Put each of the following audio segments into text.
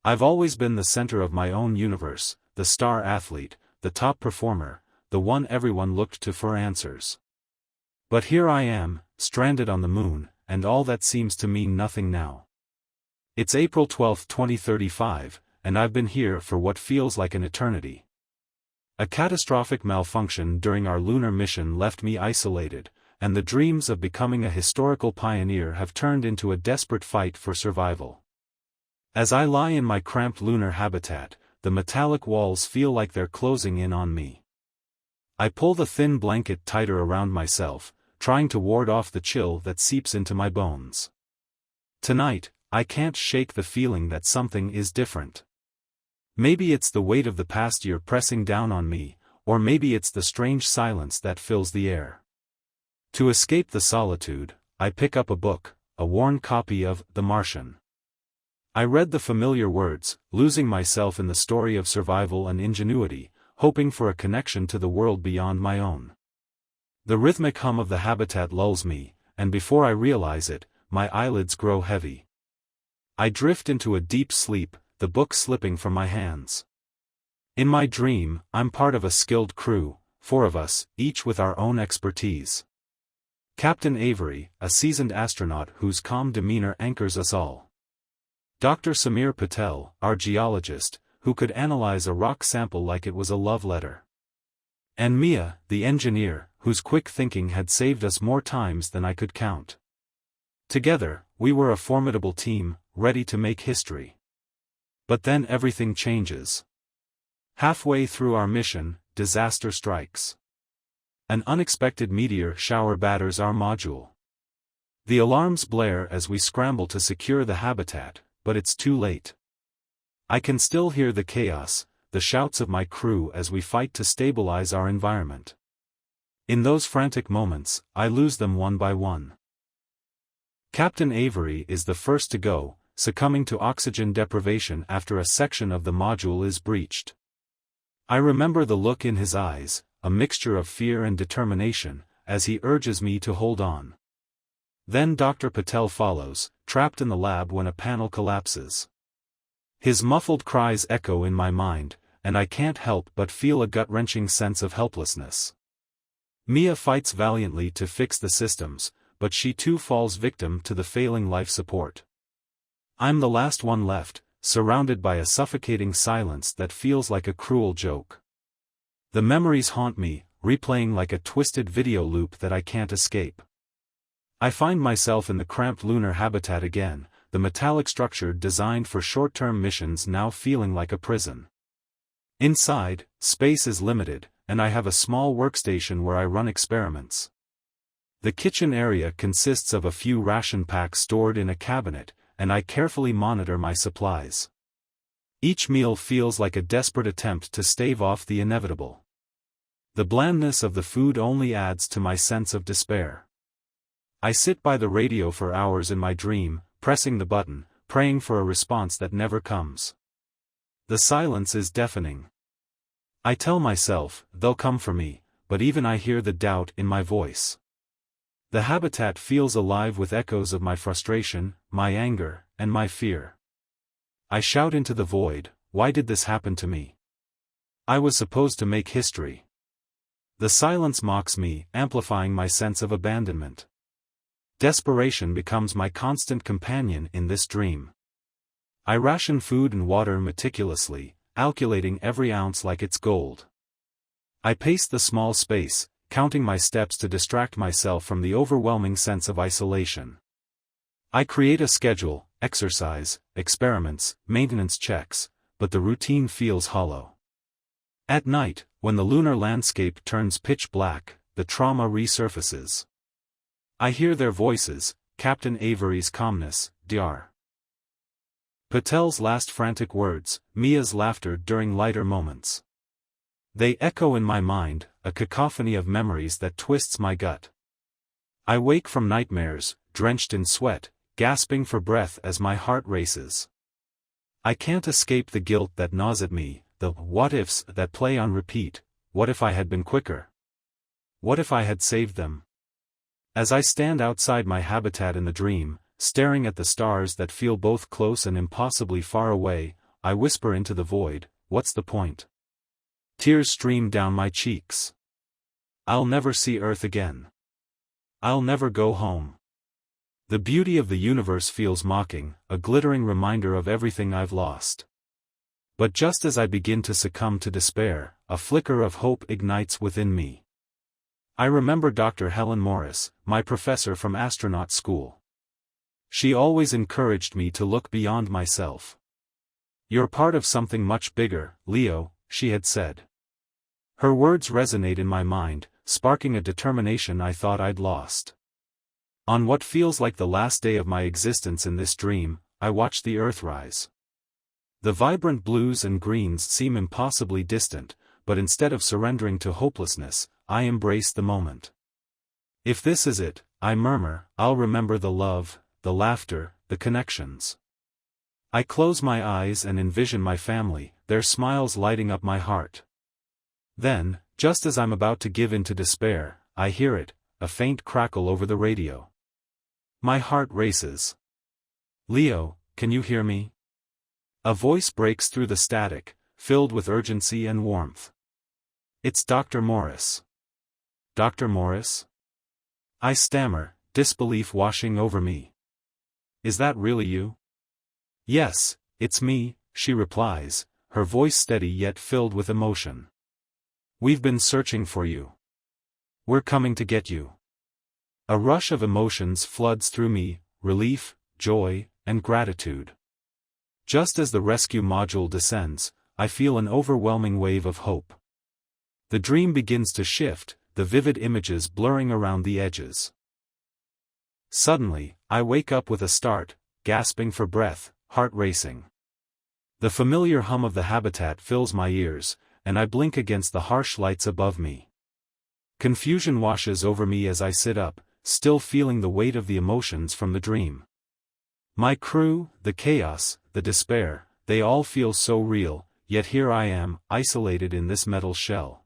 I've always been the center of my own universe, the star athlete, the top performer, the one everyone looked to for answers. But here I am, stranded on the moon, and all that seems to mean nothing now. It's April 12, 2035, and I've been here for what feels like an eternity. A catastrophic malfunction during our lunar mission left me isolated, and the dreams of becoming a historical pioneer have turned into a desperate fight for survival. As I lie in my cramped lunar habitat, the metallic walls feel like they're closing in on me. I pull the thin blanket tighter around myself, trying to ward off the chill that seeps into my bones. Tonight, I can't shake the feeling that something is different. Maybe it's the weight of the past year pressing down on me, or maybe it's the strange silence that fills the air. To escape the solitude, I pick up a book, a worn copy of The Martian. I read the familiar words, losing myself in the story of survival and ingenuity, hoping for a connection to the world beyond my own. The rhythmic hum of the habitat lulls me, and before I realize it, my eyelids grow heavy. I drift into a deep sleep, the book slipping from my hands. In my dream, I'm part of a skilled crew, 4 of us, each with our own expertise. Captain Avery, a seasoned astronaut whose calm demeanor anchors us all. Dr. Samir Patel, our geologist, who could analyze a rock sample like it was a love letter. And Mia, the engineer, whose quick thinking had saved us more times than I could count. Together, we were a formidable team, ready to make history. But then everything changes. Halfway through our mission, disaster strikes. An unexpected meteor shower batters our module. The alarms blare as we scramble to secure the habitat, but it's too late. I can still hear the chaos, the shouts of my crew as we fight to stabilize our environment. In those frantic moments, I lose them one by one. Captain Avery is the first to go, succumbing to oxygen deprivation after a section of the module is breached. I remember the look in his eyes, a mixture of fear and determination, as he urges me to hold on. Then Dr. Patel follows, trapped in the lab when a panel collapses. His muffled cries echo in my mind, and I can't help but feel a gut-wrenching sense of helplessness. Mia fights valiantly to fix the systems, but she too falls victim to the failing life support. I'm the last one left, surrounded by a suffocating silence that feels like a cruel joke. The memories haunt me, replaying like a twisted video loop that I can't escape. I find myself in the cramped lunar habitat again, the metallic structure designed for short-term missions now feeling like a prison. Inside, space is limited, and I have a small workstation where I run experiments. The kitchen area consists of a few ration packs stored in a cabinet, and I carefully monitor my supplies. Each meal feels like a desperate attempt to stave off the inevitable. The blandness of the food only adds to my sense of despair. I sit by the radio for hours in my dream, pressing the button, praying for a response that never comes. The silence is deafening. I tell myself, they'll come for me, but even I hear the doubt in my voice. The habitat feels alive with echoes of my frustration, my anger, and my fear. I shout into the void, why did this happen to me? I was supposed to make history. The silence mocks me, amplifying my sense of abandonment. Desperation becomes my constant companion in this dream. I ration food and water meticulously, calculating every ounce like it's gold. I pace the small space, counting my steps to distract myself from the overwhelming sense of isolation. I create a schedule, exercise, experiments, maintenance checks, but the routine feels hollow. At night, when the lunar landscape turns pitch black, the trauma resurfaces. I hear their voices, Captain Avery's calmness, Dr. Patel's last frantic words, Mia's laughter during lighter moments. They echo in my mind, a cacophony of memories that twists my gut. I wake from nightmares, drenched in sweat, gasping for breath as my heart races. I can't escape the guilt that gnaws at me, the what-ifs that play on repeat. What if I had been quicker? What if I had saved them? As I stand outside my habitat in the dream, staring at the stars that feel both close and impossibly far away, I whisper into the void, what's the point? Tears stream down my cheeks. I'll never see Earth again. I'll never go home. The beauty of the universe feels mocking, a glittering reminder of everything I've lost. But just as I begin to succumb to despair, a flicker of hope ignites within me. I remember Dr. Helen Morris, my professor from astronaut school. She always encouraged me to look beyond myself. You're part of something much bigger, Leo, she had said. Her words resonate in my mind, sparking a determination I thought I'd lost. On what feels like the last day of my existence in this dream, I watch the Earth rise. The vibrant blues and greens seem impossibly distant, but instead of surrendering to hopelessness, I embrace the moment. If this is it, I murmur, I'll remember the love, the laughter, the connections. I close my eyes and envision my family, their smiles lighting up my heart. Then, just as I'm about to give in to despair, I hear it, a faint crackle over the radio. My heart races. Leo, can you hear me? A voice breaks through the static, filled with urgency and warmth. It's Dr. Morris. Dr. Morris? I stammer, disbelief washing over me. Is that really you? Yes, it's me, she replies, her voice steady yet filled with emotion. We've been searching for you. We're coming to get you. A rush of emotions floods through me, relief, joy, and gratitude. Just as the rescue module descends, I feel an overwhelming wave of hope. The dream begins to shift, the vivid images blurring around the edges. Suddenly, I wake up with a start, gasping for breath, heart racing. The familiar hum of the habitat fills my ears, and I blink against the harsh lights above me. Confusion washes over me as I sit up, still feeling the weight of the emotions from the dream. My crew, the chaos, the despair, they all feel so real, yet here I am, isolated in this metal shell.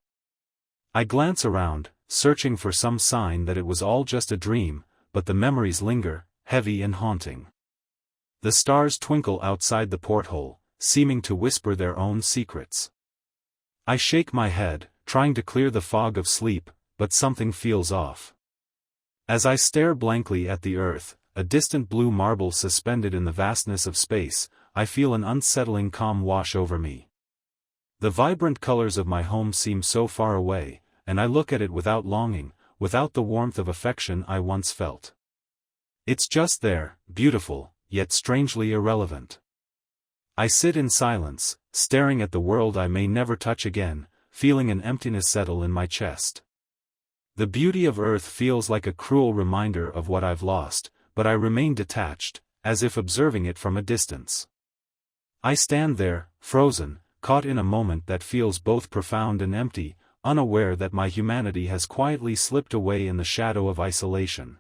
I glance around, searching for some sign that it was all just a dream, but the memories linger, heavy and haunting. The stars twinkle outside the porthole, seeming to whisper their own secrets. I shake my head, trying to clear the fog of sleep, but something feels off. As I stare blankly at the Earth, a distant blue marble suspended in the vastness of space, I feel an unsettling calm wash over me. The vibrant colors of my home seem so far away, and I look at it without longing, without the warmth of affection I once felt. It's just there, beautiful, yet strangely irrelevant. I sit in silence, staring at the world I may never touch again, feeling an emptiness settle in my chest. The beauty of Earth feels like a cruel reminder of what I've lost, but I remain detached, as if observing it from a distance. I stand there, frozen, caught in a moment that feels both profound and empty, unaware that my humanity has quietly slipped away in the shadow of isolation.